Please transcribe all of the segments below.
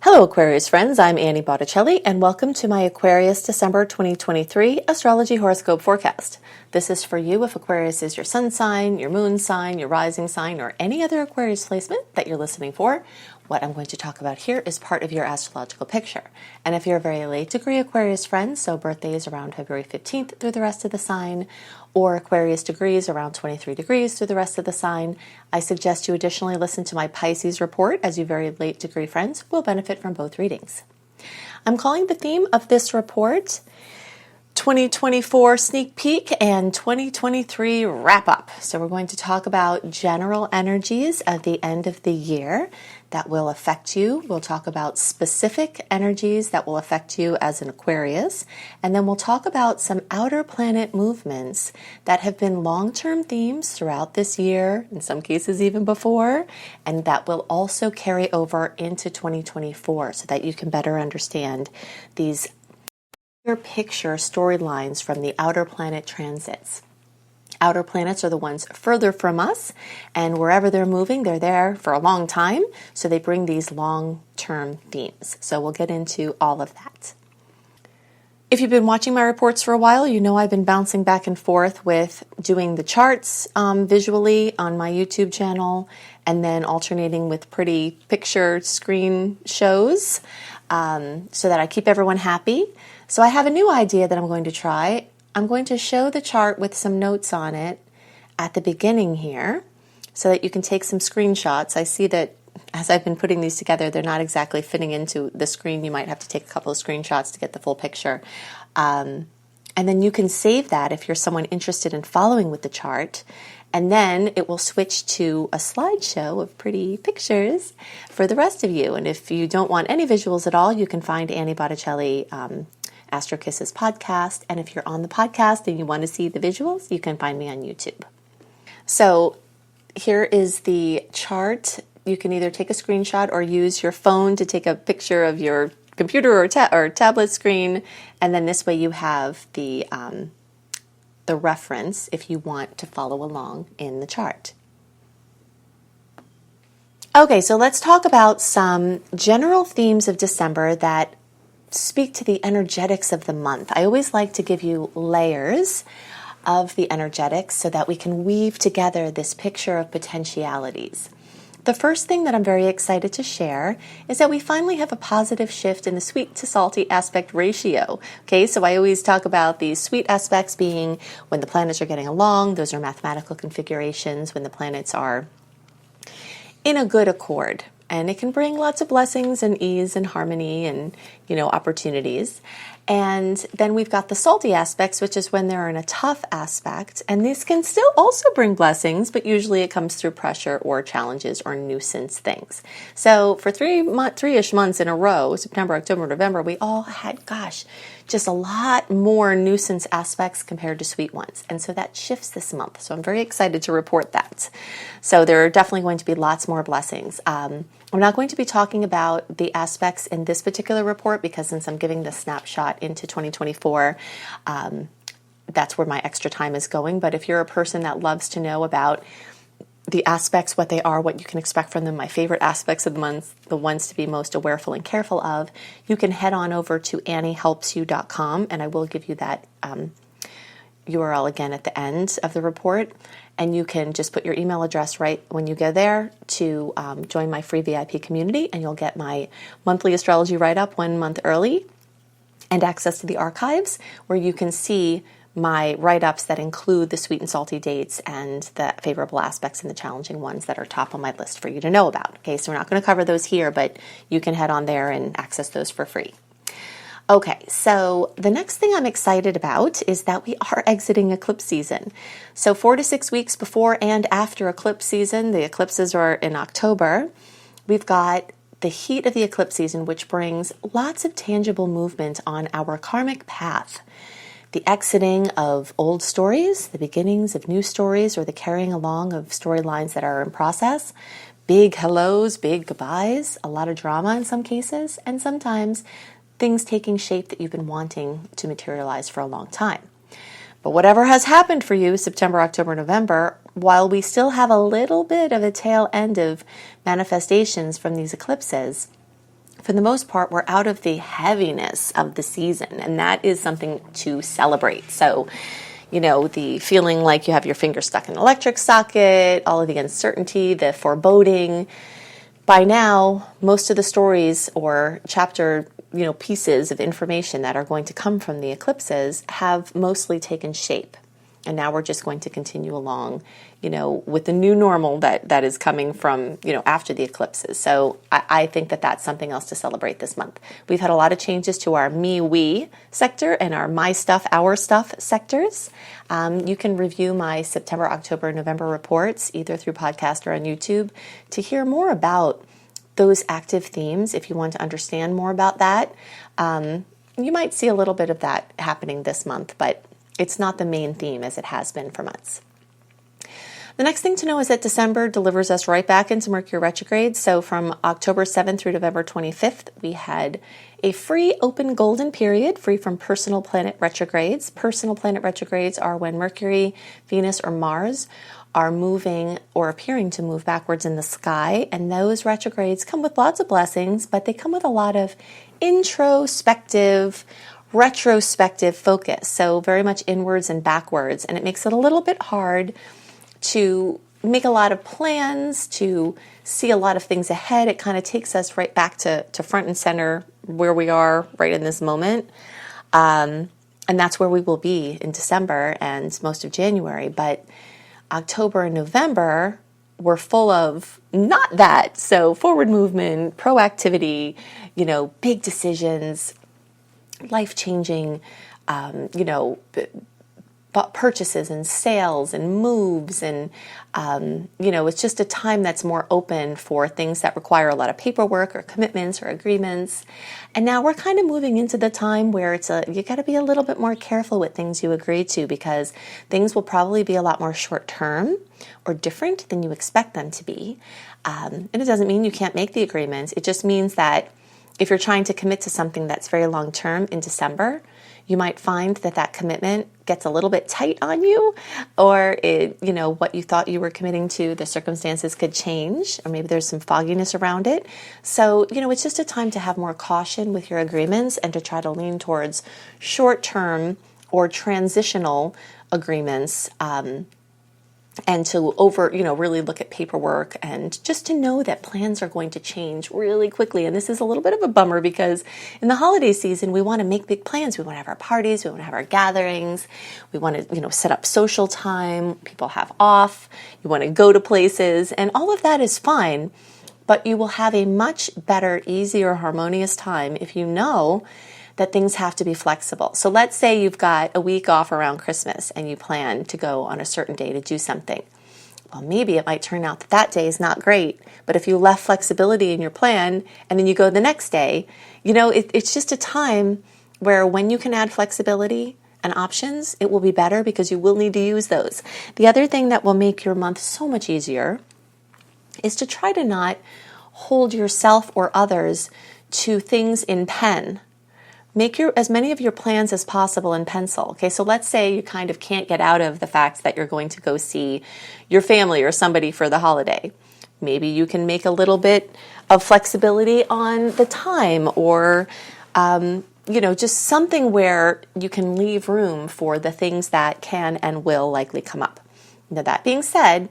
Hello Aquarius friends, I'm Annie Botticelli and welcome to my Aquarius December 2023 Astrology Horoscope Forecast. This is for you if Aquarius is your sun sign, your moon sign, your rising sign, or any other Aquarius placement that you're listening for. What I'm going to talk about here is part of your astrological picture. And if you're a very late degree Aquarius friend, so birthdays around February 15th through the rest of the sign, or Aquarius degrees around 23 degrees through the rest of the sign, I suggest you additionally listen to my Pisces report, as you very late degree friends will benefit from both readings. I'm calling the theme of this report 2024 sneak peek and 2023 wrap up. So we're going to talk about general energies at the end of the year that will affect you. We'll talk about specific energies that will affect you as an Aquarius. And then we'll talk about some outer planet movements that have been long-term themes throughout this year, in some cases even before, and that will also carry over into 2024 so that you can better understand these picture storylines from the outer planet transits. Outer planets are the ones further from us, and wherever they're moving, they're there for a long time, so they bring these long-term themes. So we'll get into all of that. If you've been watching my reports for a while, you know I've been bouncing back and forth with doing the charts visually on my YouTube channel, and then alternating with pretty picture screen shows so that I keep everyone happy. So I have a new idea that I'm going to try. I'm going to show the chart with some notes on it at the beginning here so that you can take some screenshots. I see that as I've been putting these together, they're not exactly fitting into the screen. You might have to take a couple of screenshots to get the full picture. And then you can save that if you're someone interested in following with the chart. And then it will switch to a slideshow of pretty pictures for the rest of you. And if you don't want any visuals at all, you can find Annie Botticelli Astro Kisses podcast. And if you're on the podcast and you want to see the visuals, you can find me on YouTube. So here is the chart. You can either take a screenshot or use your phone to take a picture of your computer or tablet screen. And then this way you have the reference if you want to follow along in the chart. Okay, so let's talk about some general themes of December that speak to the energetics of the month. I always like to give you layers of the energetics so that we can weave together this picture of potentialities. The first thing that I'm very excited to share is that we finally have a positive shift in the sweet to salty aspect ratio. Okay, so I always talk about these sweet aspects being when the planets are getting along. Those are mathematical configurations when the planets are in a good accord. And it can bring lots of blessings and ease and harmony and, opportunities. And then we've got the salty aspects, which is when they're in a tough aspect. And this can still also bring blessings, but usually it comes through pressure or challenges or nuisance things. So for three-ish months in a row, September, October, November, we all had, just a lot more nuisance aspects compared to sweet ones. And so that shifts this month. So I'm very excited to report that. So there are definitely going to be lots more blessings. I'm not going to be talking about the aspects in this particular report because since I'm giving the snapshot into 2024, that's where my extra time is going. But if you're a person that loves to know about the aspects, what they are, what you can expect from them, my favorite aspects of the month, the ones to be most awareful and careful of, you can head on over to anniehelpsyou.com, and I will give you that URL again at the end of the report. And you can just put your email address right when you go there to join my free VIP community, and you'll get my monthly astrology write-up 1 month early and access to the archives where you can see my write-ups that include the sweet and salty dates and the favorable aspects and the challenging ones that are top on my list for you to know about. Okay, so we're not going to cover those here, but you can head on there and access those for free. Okay, so the next thing I'm excited about is that we are exiting eclipse season. So 4 to 6 weeks before and after eclipse season, the eclipses are in October, we've got the heat of the eclipse season, which brings lots of tangible movement on our karmic path. The exiting of old stories, the beginnings of new stories, or the carrying along of storylines that are in process. Big hellos, big goodbyes, a lot of drama in some cases, and sometimes things taking shape that you've been wanting to materialize for a long time. But whatever has happened for you, September, October, November, while we still have a little bit of a tail end of manifestations from these eclipses, for the most part, we're out of the heaviness of the season, and that is something to celebrate. So, the feeling like you have your finger stuck in an electric socket, all of the uncertainty, the foreboding. By now, most of the stories or chapter, pieces of information that are going to come from the eclipses have mostly taken shape. And now we're just going to continue along, with the new normal that is coming from, after the eclipses. So I think that that's something else to celebrate this month. We've had a lot of changes to our me, we sector and our my stuff, our stuff sectors. You can review my September, October, November reports either through podcast or on YouTube to hear more about those active themes. If you want to understand more about that, you might see a little bit of that happening this month, but it's not the main theme as it has been for months. The next thing to know is that December delivers us right back into Mercury retrograde. So from October 7th through November 25th, we had a free open golden period, free from personal planet retrogrades. Personal planet retrogrades are when Mercury, Venus, or Mars are moving or appearing to move backwards in the sky. And those retrogrades come with lots of blessings, but they come with a lot of introspective, retrospective focus. So very much inwards and backwards. And it makes it a little bit hard to make a lot of plans, to see a lot of things ahead. It kind of takes us right back to front and center where we are right in this moment. And that's where we will be in December and most of January. But October and November were full of not that. So forward movement, proactivity, big decisions, life-changing, purchases and sales and moves. And, it's just a time that's more open for things that require a lot of paperwork or commitments or agreements. And now we're kind of moving into the time where you got to be a little bit more careful with things you agree to, because things will probably be a lot more short-term or different than you expect them to be. And it doesn't mean you can't make the agreements. It just means that if you're trying to commit to something that's very long-term in December, you might find that commitment gets a little bit tight on you, or what you thought you were committing to, the circumstances could change, or maybe there's some fogginess around it. So, it's just a time to have more caution with your agreements and to try to lean towards short-term or transitional agreements, and to really look at paperwork, and just to know that plans are going to change really quickly. And this is a little bit of a bummer, because in the holiday season, we want to make big plans. We want to have our parties. We want to have our gatherings. We want to, set up social time. People have off. You want to go to places, and all of that is fine. But you will have a much better, easier, harmonious time if you know that things have to be flexible. So let's say you've got a week off around Christmas and you plan to go on a certain day to do something. Well, maybe it might turn out that day is not great, but if you left flexibility in your plan and then you go the next day, it's just a time where when you can add flexibility and options, it will be better, because you will need to use those. The other thing that will make your month so much easier is to try to not hold yourself or others to things in pen. Make as many of your plans as possible in pencil. Okay, so let's say you kind of can't get out of the fact that you're going to go see your family or somebody for the holiday. Maybe you can make a little bit of flexibility on the time, or just something where you can leave room for the things that can and will likely come up. Now, that being said,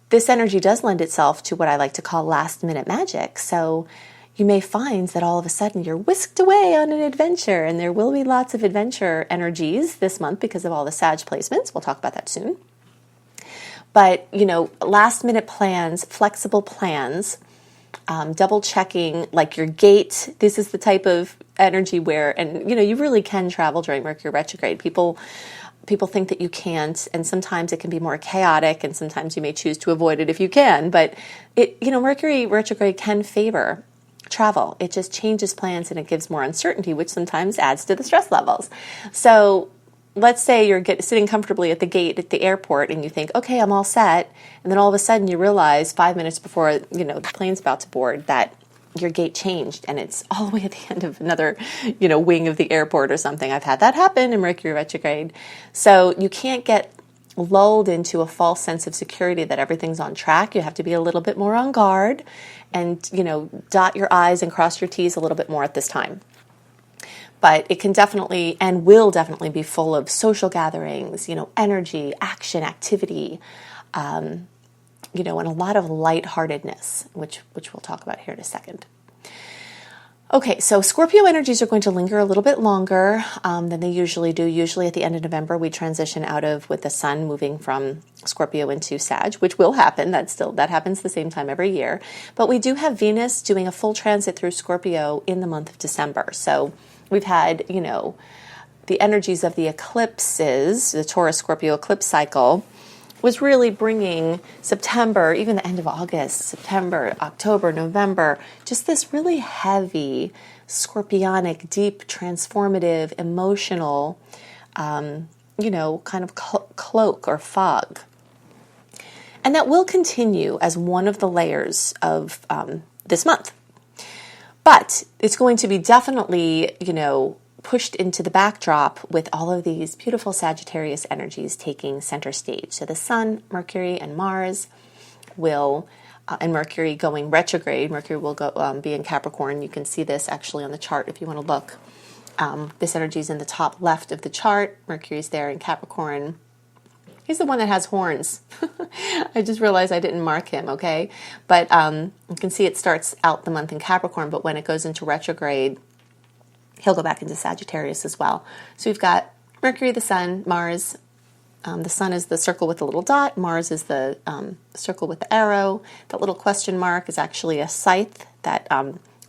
this energy does lend itself to what I like to call last minute magic. So you may find that all of a sudden you're whisked away on an adventure, and there will be lots of adventure energies this month because of all the Sag placements. We'll talk about that soon. But, last minute plans, flexible plans, double checking, like your gate. This is the type of energy where, and you really can travel during Mercury retrograde. People think that you can't, and sometimes it can be more chaotic, and sometimes you may choose to avoid it if you can. But Mercury retrograde can favor travel. It just changes plans, and it gives more uncertainty, which sometimes adds to the stress levels. So let's say you're sitting comfortably at the gate at the airport, and you think, okay, I'm all set. And then all of a sudden you realize 5 minutes before the plane's about to board that your gate changed, and it's all the way at the end of another wing of the airport or something. I've had that happen in Mercury retrograde. So you can't get lulled into a false sense of security that everything's on track. You have to be a little bit more on guard and, dot your I's and cross your T's a little bit more at this time. But it can definitely and will definitely be full of social gatherings, energy, action, activity, and a lot of lightheartedness, which we'll talk about here in a second. Okay, so Scorpio energies are going to linger a little bit longer than they usually do. Usually at the end of November, we transition out of with the sun moving from Scorpio into Sag, which will happen. That happens the same time every year. But we do have Venus doing a full transit through Scorpio in the month of December. So we've had, the energies of the eclipses, the Taurus-Scorpio eclipse cycle, was really bringing September, even the end of August, September, October, November, just this really heavy, scorpionic, deep, transformative, emotional, kind of cloak or fog. And that will continue as one of the layers of this month. But it's going to be definitely, pushed into the backdrop with all of these beautiful Sagittarius energies taking center stage. So the Sun, Mercury, and Mars will, and Mercury going retrograde. Mercury will go be in Capricorn. You can see this actually on the chart if you want to look. This energy is in the top left of the chart. Mercury's there in Capricorn. He's the one that has horns. I just realized I didn't mark him, okay? But you can see it starts out the month in Capricorn, but when it goes into retrograde, he'll go back into Sagittarius as well. So we've got Mercury, the Sun, Mars. The Sun is the circle with the little dot. Mars is the circle with the arrow. That little question mark is actually a scythe, that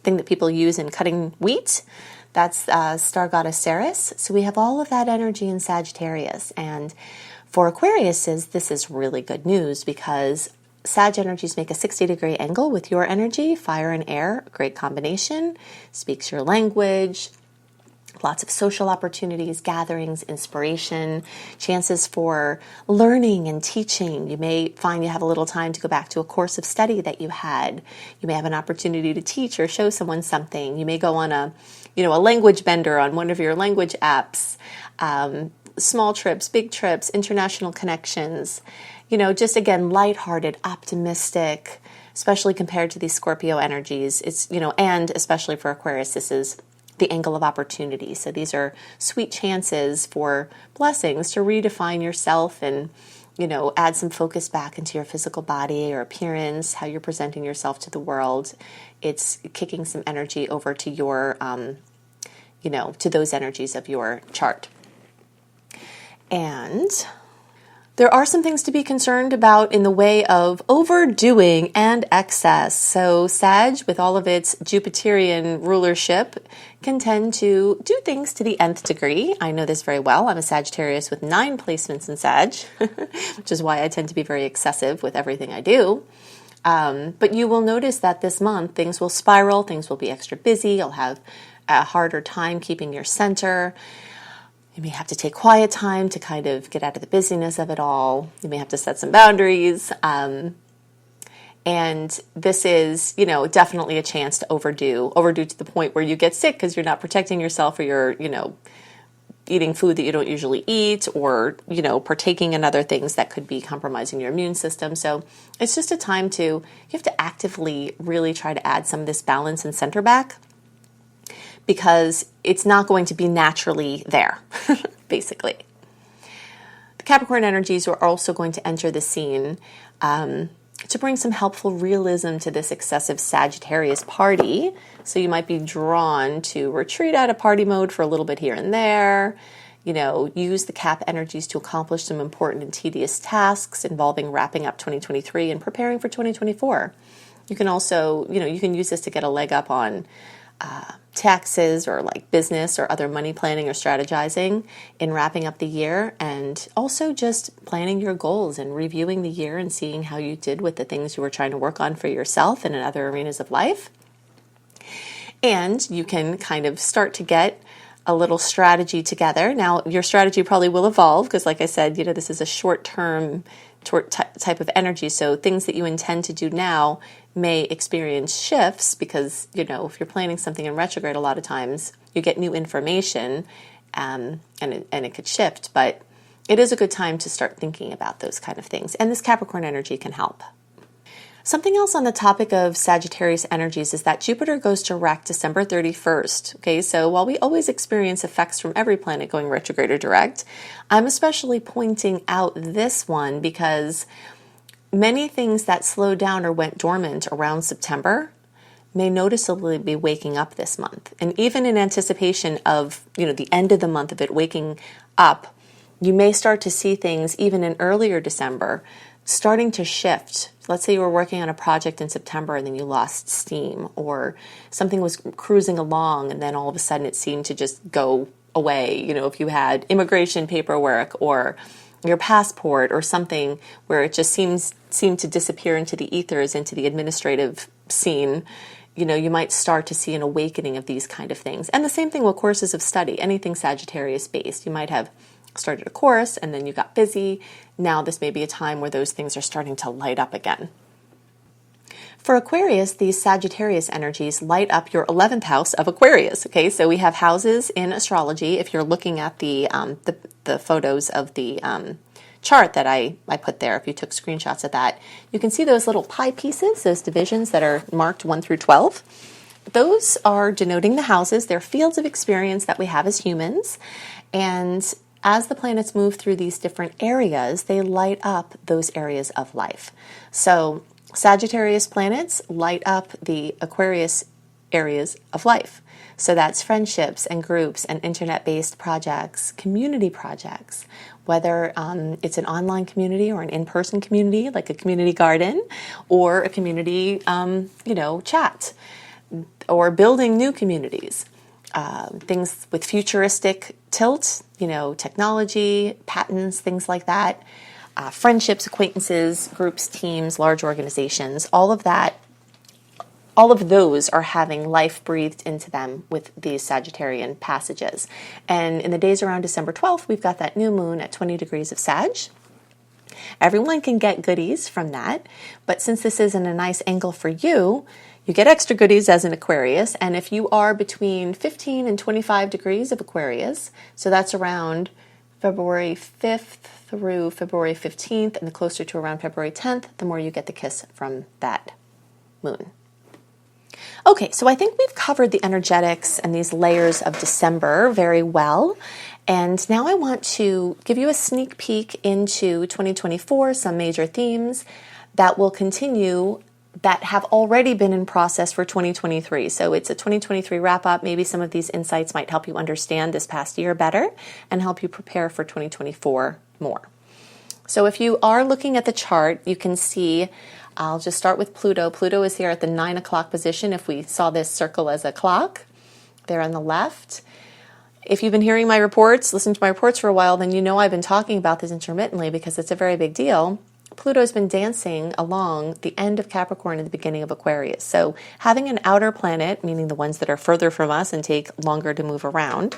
thing that people use in cutting wheat. That's star goddess Ceres. So we have all of that energy in Sagittarius. And for Aquariuses, this is really good news because Sag energies make a 60-degree angle with your energy, fire and air, a great combination, speaks your language, lots of social opportunities, gatherings, inspiration, chances for learning and teaching. You may find you have a little time to go back to a course of study that you had. You may have an opportunity to teach or show someone something. You may go on a language bender on one of your language apps. Small trips, big trips, international connections, just again, lighthearted, optimistic, especially compared to these Scorpio energies. It's, and especially for Aquarius, this is the angle of opportunity. So these are sweet chances for blessings to redefine yourself and, add some focus back into your physical body or appearance, how you're presenting yourself to the world. It's kicking some energy over to your, to those energies of your chart. And there are some things to be concerned about in the way of overdoing and excess. So Sag, with all of its Jupiterian rulership, can tend to do things to the nth degree. I know this very well. I'm a Sagittarius with 9 placements in Sag, which is why I tend to be very excessive with everything I do. But you will notice that this month things will spiral, things will be extra busy, you'll have a harder time keeping your center. You may have to take quiet time to kind of get out of the busyness of it all. You may have to set some boundaries. And this is, definitely a chance to overdo to the point where you get sick because you're not protecting yourself or you're, eating food that you don't usually eat or, partaking in other things that could be compromising your immune system. So it's just a time you have to actively really try to add some of this balance and center back, because it's not going to be naturally there, basically. The Capricorn energies are also going to enter the scene to bring some helpful realism to this excessive Sagittarius party. So you might be drawn to retreat out of party mode for a little bit here and there, use the Cap energies to accomplish some important and tedious tasks involving wrapping up 2023 and preparing for 2024. You can also, you can use this to get a leg up on taxes or like business or other money planning or strategizing in wrapping up the year, and also just planning your goals and reviewing the year and seeing how you did with the things you were trying to work on for yourself and in other arenas of life. And you can kind of start to get a little strategy together. Now, your strategy probably will evolve because, like I said, this is a short-term type of energy. So things that you intend to do now may experience shifts because, if you're planning something in retrograde, a lot of times you get new information and it could shift. But, it is a good time to start thinking about those kind of things. And this Capricorn energy can help. Something else on the topic of Sagittarius energies is that Jupiter goes direct December 31st. Okay, so while we always experience effects from every planet going retrograde or direct, I'm especially pointing out this one because many things that slowed down or went dormant around September may noticeably be waking up this month. And even in anticipation of, the end of the month of it waking up, you may start to see things even in earlier December starting to shift. Let's say you were working on a project in September and then you lost steam, or something was cruising along and then all of a sudden it seemed to just go away. If you had immigration paperwork or your passport or something where it just seemed to disappear into the ethers, into the administrative scene, you might start to see an awakening of these kind of things. And the same thing with courses of study, anything Sagittarius based. You might have started a course and then you got busy. Now this may be a time where those things are starting to light up again. For Aquarius, these Sagittarius energies light up your 11th house of Aquarius. Okay, so we have houses in astrology. If you're looking at the photos of the chart that I put there, if you took screenshots of that, you can see those little pie pieces, those divisions that are marked 1 through 12. Those are denoting the houses. They're fields of experience that we have as humans. And as the planets move through these different areas, they light up those areas of life. So Sagittarius planets light up the Aquarius areas of life. So that's friendships and groups and internet-based projects, community projects, whether it's an online community or an in-person community, like a community garden, or a community, chat, or building new communities. Things with futuristic tilt, technology, patents, things like that, friendships, acquaintances, groups, teams, large organizations, all of those are having life breathed into them with these Sagittarian passages. And in the days around December 12th, we've got that new moon at 20 degrees of Sag. Everyone can get goodies from that, but since this isn't a nice angle for you, you get extra goodies as an Aquarius. And if you are between 15 and 25 degrees of Aquarius, so that's around February 5th through February 15th, and the closer to around February 10th, the more you get the kiss from that moon. Okay, so I think we've covered the energetics and these layers of December very well. And now I want to give you a sneak peek into 2024, some major themes that will continue that have already been in process for 2023. So it's a 2023 wrap up. Maybe some of these insights might help you understand this past year better and help you prepare for 2024 more. So if you are looking at the chart, you can see, I'll just start with Pluto. Pluto is here at the 9 o'clock position. If we saw this circle as a clock, there on the left. If you've been hearing my reports, listened to my reports for a while, then you know I've been talking about this intermittently because it's a very big deal. Pluto's been dancing along the end of Capricorn and the beginning of Aquarius. So having an outer planet, meaning the ones that are further from us and take longer to move around,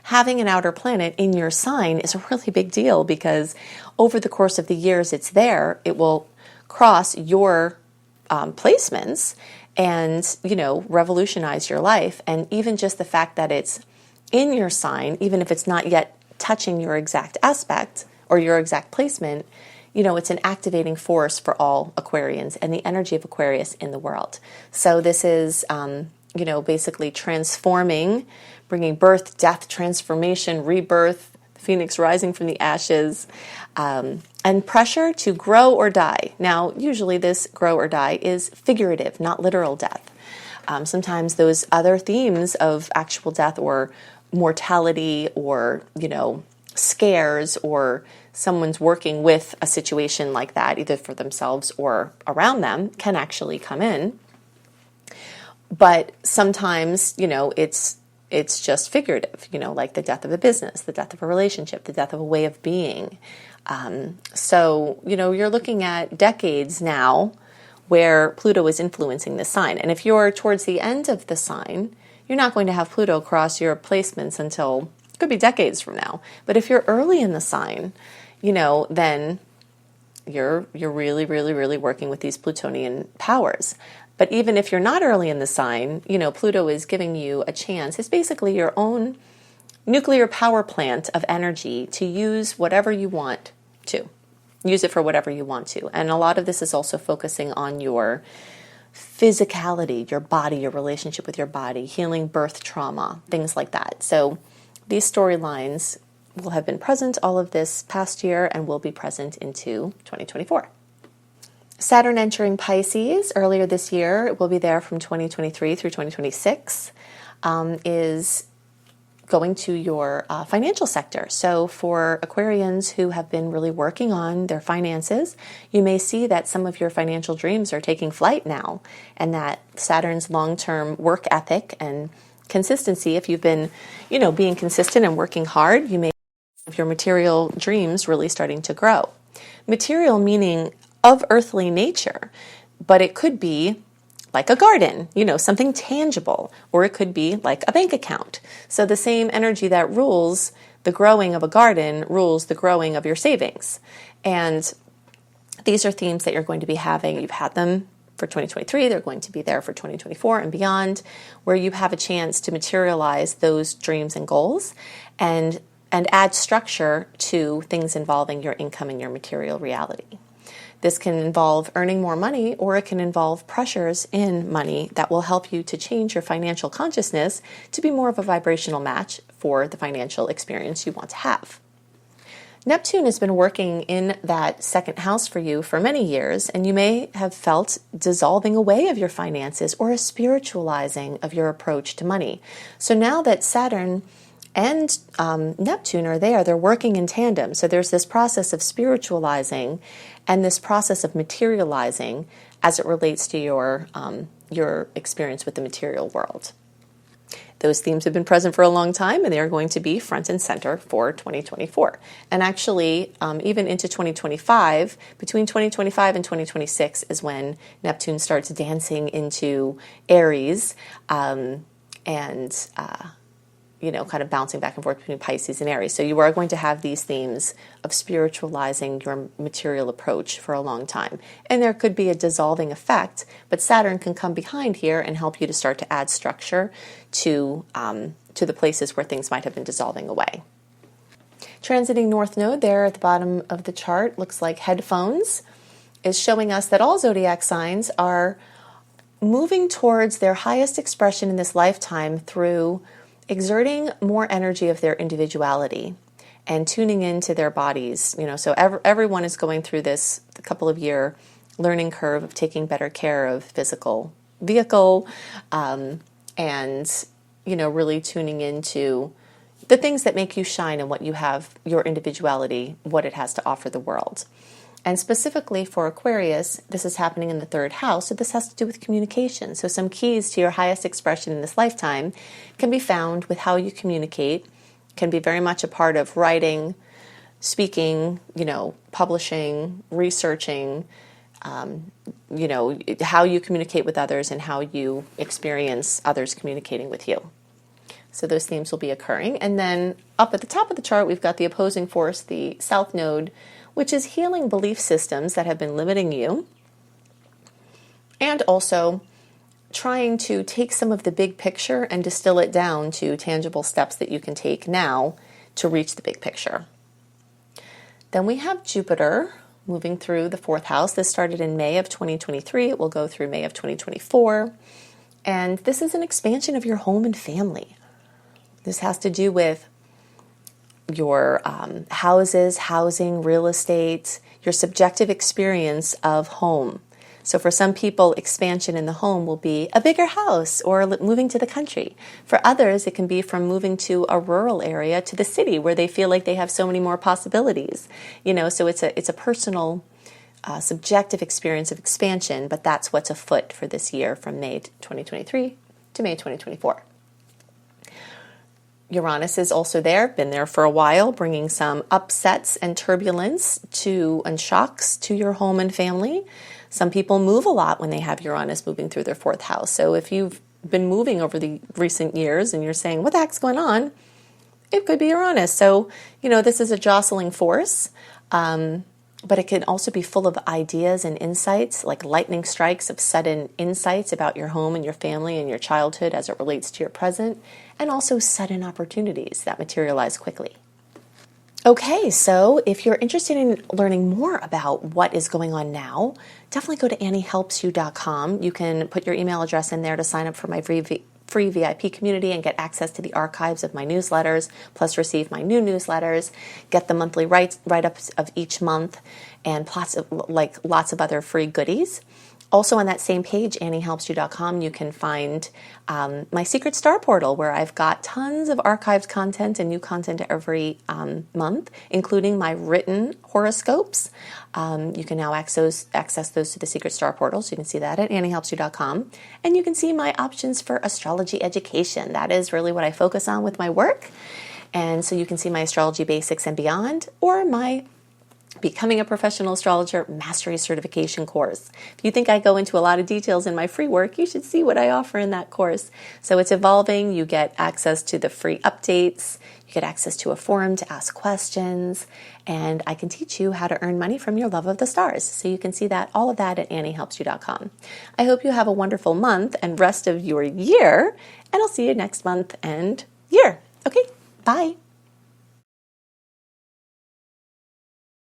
having an outer planet in your sign is a really big deal because over the course of the years it's there, it will cross your placements and, revolutionize your life. And even just the fact that it's in your sign, even if it's not yet touching your exact aspect or your exact placement, it's an activating force for all Aquarians and the energy of Aquarius in the world. So this is, basically transforming, bringing birth, death, transformation, rebirth, the phoenix rising from the ashes, and pressure to grow or die. Now, usually this grow or die is figurative, not literal death. Sometimes those other themes of actual death or mortality or, scares or someone's working with a situation like that, either for themselves or around them, can actually come in. But sometimes, it's just figurative, like the death of a business, the death of a relationship, the death of a way of being. So, you're looking at decades now where Pluto is influencing the sign. And if you're towards the end of the sign, you're not going to have Pluto cross your placements until it could be decades from now. But if you're early in the sign, then you're really, really, really working with these Plutonian powers. But even if you're not early in the sign, Pluto is giving you a chance. It's basically your own nuclear power plant of energy to use whatever you want to. Use it for whatever you want to. And a lot of this is also focusing on your physicality, your body, your relationship with your body, healing birth trauma, things like that. So these storylines will have been present all of this past year and will be present into 2024. Saturn entering Pisces earlier this year, it will be there from 2023 through 2026, is going to your financial sector. So for Aquarians who have been really working on their finances, you may see that some of your financial dreams are taking flight now, and that Saturn's long-term work ethic and consistency, if you've been, being consistent and working hard, you may have your material dreams really starting to grow. Material meaning of earthly nature, but it could be like a garden, something tangible, or it could be like a bank account. So the same energy that rules the growing of a garden rules the growing of your savings. And these are themes that you're going to be having. You've had them for 2023. They're going to be there for 2024 and beyond, where you have a chance to materialize those dreams and goals and add structure to things involving your income and your material reality. This can involve earning more money, or it can involve pressures in money that will help you to change your financial consciousness to be more of a vibrational match for the financial experience you want to have. Neptune has been working in that second house for you for many years, and you may have felt dissolving away of your finances or a spiritualizing of your approach to money. So now that Saturn and Neptune are there, they're working in tandem. So there's this process of spiritualizing and this process of materializing as it relates to your experience with the material world. Those themes have been present for a long time, and they are going to be front and center for 2024. And actually, even into 2025, between 2025 and 2026 is when Neptune starts dancing into Aries kind of bouncing back and forth between Pisces and Aries. So you are going to have these themes of spiritualizing your material approach for a long time. And there could be a dissolving effect, but Saturn can come behind here and help you to start to add structure to the places where things might have been dissolving away. Transiting North Node there at the bottom of the chart looks like headphones, is showing us that all zodiac signs are moving towards their highest expression in this lifetime through exerting more energy of their individuality and tuning into their bodies. So everyone is going through this couple of year learning curve of taking better care of physical vehicle, and really tuning into the things that make you shine and what you have, your individuality, what it has to offer the world. And specifically for Aquarius, this is happening in the third house, so this has to do with communication. So some keys to your highest expression in this lifetime can be found with how you communicate, can be very much a part of writing, speaking, publishing, researching, how you communicate with others and how you experience others communicating with you. So those themes will be occurring. And then up at the top of the chart, we've got the opposing force, the South Node, which is healing belief systems that have been limiting you, and also trying to take some of the big picture and distill it down to tangible steps that you can take now to reach the big picture. Then we have Jupiter moving through the fourth house. This started in May of 2023. It will go through May of 2024. And this is an expansion of your home and family. This has to do with your houses, housing, real estate, your subjective experience of home. So for some people, expansion in the home will be a bigger house or moving to the country. For others, it can be from moving to a rural area to the city where they feel like they have so many more possibilities. So it's a personal, subjective experience of expansion, but that's what's afoot for this year from May 2023 to May 2024. Uranus is also there, been there for a while, bringing some upsets and turbulence and shocks to your home and family. Some people move a lot when they have Uranus moving through their fourth house. So if you've been moving over the recent years and you're saying, what the heck's going on? It could be Uranus. So, this is a jostling force. but it can also be full of ideas and insights, like lightning strikes of sudden insights about your home and your family and your childhood as it relates to your present, and also sudden opportunities that materialize quickly. Okay, so if you're interested in learning more about what is going on now, definitely go to anniehelpsyou.com. You can put your email address in there to sign up for my free VIP community and get access to the archives of my newsletters, plus receive my new newsletters, get the monthly write-ups of each month, and lots of other free goodies. Also on that same page, anniehelpsyou.com, you can find my secret star portal where I've got tons of archived content and new content every month, including my written horoscopes. You can now access those to the secret star portal, so you can see that at anniehelpsyou.com. And you can see my options for astrology education. That is really what I focus on with my work. And so you can see my Astrology Basics and Beyond, or my Becoming a Professional Astrologer Mastery Certification Course. If you think I go into a lot of details in my free work, you should see what I offer in that course. So it's evolving. You get access to the free updates. You get access to a forum to ask questions. And I can teach you how to earn money from your love of the stars. So you can see all of that at anniehelpsyou.com. I hope you have a wonderful month and rest of your year. And I'll see you next month and year. Okay, bye.